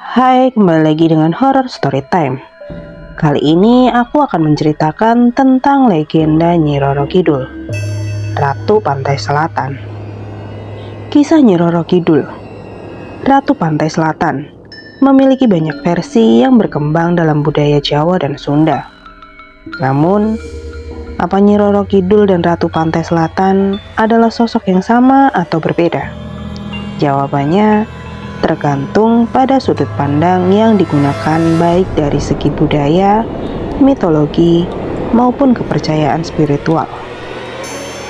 Hai, kembali lagi dengan Horror Story Time. Kali ini aku akan menceritakan tentang legenda Nyi Roro Kidul, Ratu Pantai Selatan. Kisah Nyi Roro Kidul, Ratu Pantai Selatan, memiliki banyak versi yang berkembang dalam budaya Jawa dan Sunda. Namun, apa Nyi Roro Kidul dan Ratu Pantai Selatan adalah sosok yang sama atau berbeda? Jawabannya tergantung pada sudut pandang yang digunakan, baik dari segi budaya, mitologi, maupun kepercayaan spiritual.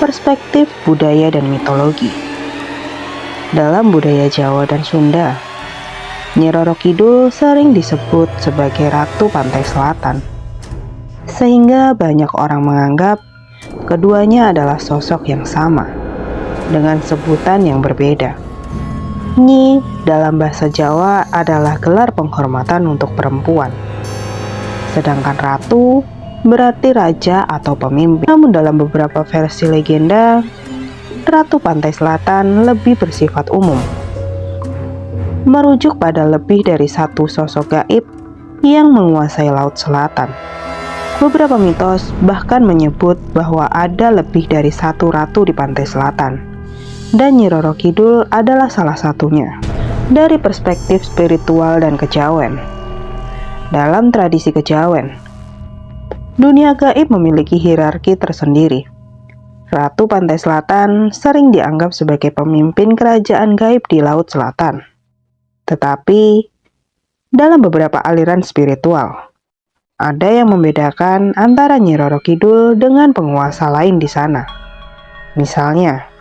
Perspektif budaya dan mitologi. Dalam budaya Jawa dan Sunda, Nyi Roro Kidul sering disebut sebagai Ratu Pantai Selatan, sehingga banyak orang menganggap keduanya adalah sosok yang sama, dengan sebutan yang berbeda. Nyi dalam bahasa Jawa adalah gelar penghormatan untuk perempuan, sedangkan ratu berarti raja atau pemimpin. Namun dalam beberapa versi legenda, Ratu Pantai Selatan lebih bersifat umum, merujuk pada lebih dari satu sosok gaib yang menguasai Laut Selatan. Beberapa mitos bahkan menyebut bahwa ada lebih dari satu ratu di Pantai Selatan, dan Nyi Roro Kidul adalah salah satunya. Dari perspektif spiritual dan kejawen, dalam tradisi kejawen, dunia gaib memiliki hierarki tersendiri. Ratu Pantai Selatan sering dianggap sebagai pemimpin kerajaan gaib di Laut Selatan. Tetapi, dalam beberapa aliran spiritual, ada yang membedakan antara Nyi Roro Kidul dengan penguasa lain di sana. Misalnya,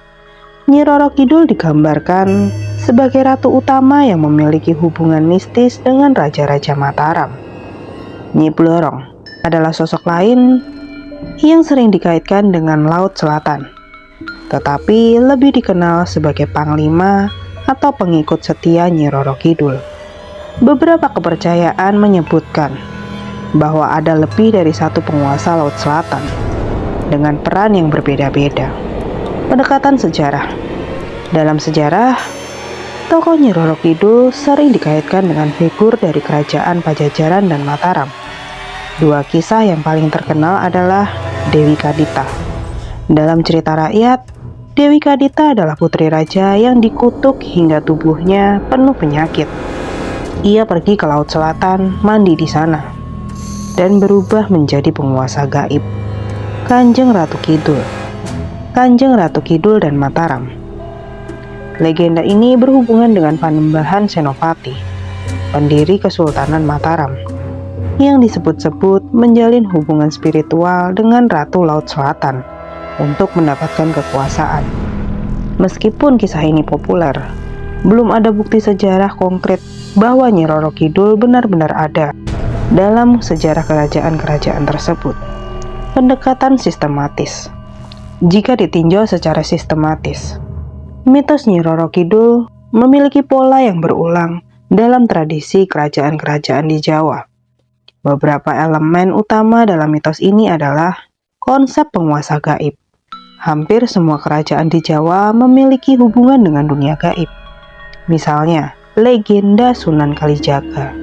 Nyi Roro Kidul digambarkan sebagai ratu utama yang memiliki hubungan mistis dengan Raja-Raja Mataram. Nyi Blorong adalah sosok lain yang sering dikaitkan dengan Laut Selatan, tetapi lebih dikenal sebagai panglima atau pengikut setia Nyi Roro Kidul. Beberapa kepercayaan menyebutkan bahwa ada lebih dari satu penguasa Laut Selatan dengan peran yang berbeda-beda. Pendekatan sejarah. Dalam sejarah, tokoh Nyi Roro Kidul sering dikaitkan dengan figur dari kerajaan Pajajaran dan Mataram. Dua kisah yang paling terkenal adalah Dewi Kadita. Dalam cerita rakyat, Dewi Kadita adalah putri raja yang dikutuk hingga tubuhnya penuh penyakit. Ia pergi ke Laut Selatan, mandi di sana, dan berubah menjadi penguasa gaib. Kanjeng Ratu Kidul dan Mataram. Legenda ini berhubungan dengan Panembahan Senopati, pendiri Kesultanan Mataram, yang disebut-sebut menjalin hubungan spiritual dengan Ratu Laut Selatan untuk mendapatkan kekuasaan. Meskipun kisah ini populer, belum ada bukti sejarah konkret bahwa Nyi Roro Kidul benar-benar ada dalam sejarah kerajaan-kerajaan tersebut. Pendekatan sistematis. Jika ditinjau secara sistematis, mitos Nyi Roro Kidul memiliki pola yang berulang dalam tradisi kerajaan-kerajaan di Jawa. Beberapa elemen utama dalam mitos ini adalah konsep penguasa gaib. Hampir semua kerajaan di Jawa memiliki hubungan dengan dunia gaib. Misalnya, legenda Sunan Kalijaga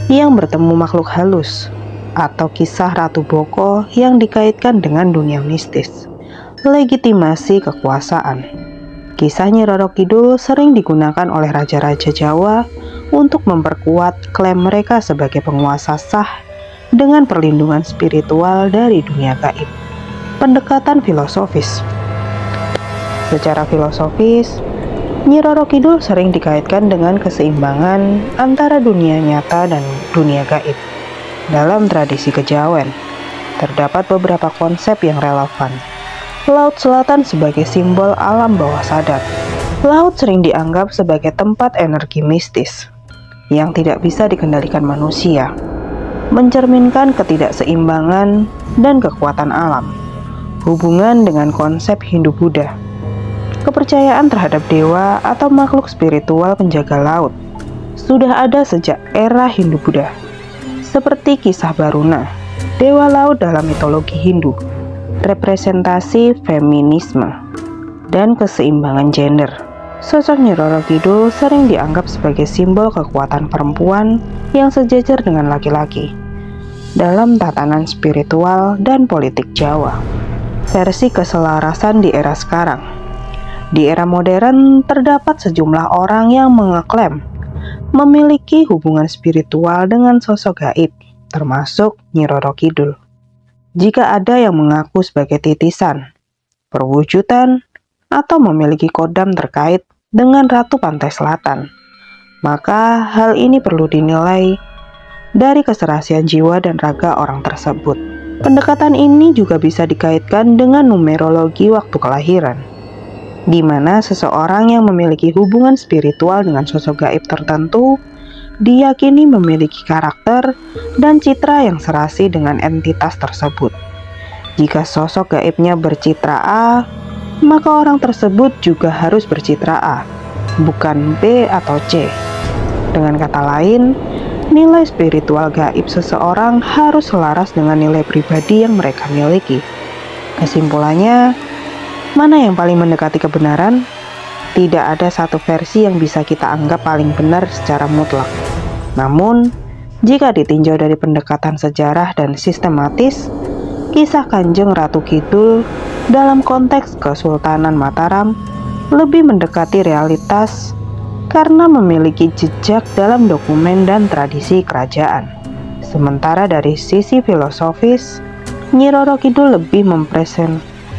yang bertemu makhluk halus, atau kisah Ratu Boko yang dikaitkan dengan dunia mistis. Legitimasi kekuasaan. Kisah Nyi Roro Kidul sering digunakan oleh raja-raja Jawa untuk memperkuat klaim mereka sebagai penguasa sah dengan perlindungan spiritual dari dunia gaib. Pendekatan filosofis. Secara filosofis, Nyi Roro Kidul sering dikaitkan dengan keseimbangan antara dunia nyata dan dunia gaib. Dalam tradisi kejawen, terdapat beberapa konsep yang relevan. Laut Selatan sebagai simbol alam bawah sadar. Laut sering dianggap sebagai tempat energi mistis yang tidak bisa dikendalikan manusia, mencerminkan ketidakseimbangan dan kekuatan alam. Hubungan dengan konsep Hindu-Buddha. Kepercayaan terhadap dewa atau makhluk spiritual penjaga laut sudah ada sejak era Hindu-Buddha, seperti kisah Baruna, dewa laut dalam mitologi Hindu, representasi feminisme dan keseimbangan gender. Sosok Nyi Roro Kidul sering dianggap sebagai simbol kekuatan perempuan yang sejajar dengan laki-laki dalam tatanan spiritual dan politik Jawa. Versi keselarasan di era sekarang. Di era modern, terdapat sejumlah orang yang mengeklaim memiliki hubungan spiritual dengan sosok gaib, termasuk Nyi Roro Kidul. Jika ada yang mengaku sebagai titisan, perwujudan, atau memiliki kodam terkait dengan Ratu Pantai Selatan, maka hal ini perlu dinilai dari keserasian jiwa dan raga orang tersebut. Pendekatan ini juga bisa dikaitkan dengan numerologi waktu kelahiran, di mana seseorang yang memiliki hubungan spiritual dengan sosok gaib tertentu diyakini memiliki karakter dan citra yang serasi dengan entitas tersebut. Jika sosok gaibnya bercitra A, maka orang tersebut juga harus bercitra A, bukan B atau C. Dengan kata lain, nilai spiritual gaib seseorang harus selaras dengan nilai pribadi yang mereka miliki. Kesimpulannya, mana yang paling mendekati kebenaran? Tidak ada satu versi yang bisa kita anggap paling benar secara mutlak. Namun, jika ditinjau dari pendekatan sejarah dan sistematis, kisah Kanjeng Ratu Kidul dalam konteks Kesultanan Mataram lebih mendekati realitas karena memiliki jejak dalam dokumen dan tradisi kerajaan. Sementara dari sisi filosofis, Nyi Roro Kidul lebih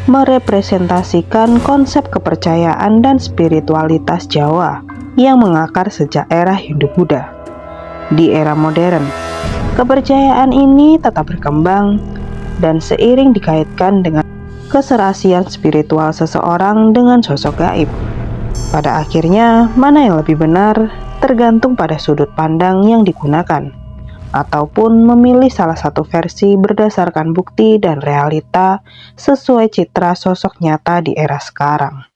merepresentasikan konsep kepercayaan dan spiritualitas Jawa yang mengakar sejak era Hindu-Buddha. Di era modern, kepercayaan ini tetap berkembang dan seiring dikaitkan dengan keserasian spiritual seseorang dengan sosok gaib. Pada akhirnya, mana yang lebih benar tergantung pada sudut pandang yang digunakan, ataupun memilih salah satu versi berdasarkan bukti dan realita sesuai citra sosok nyata di era sekarang.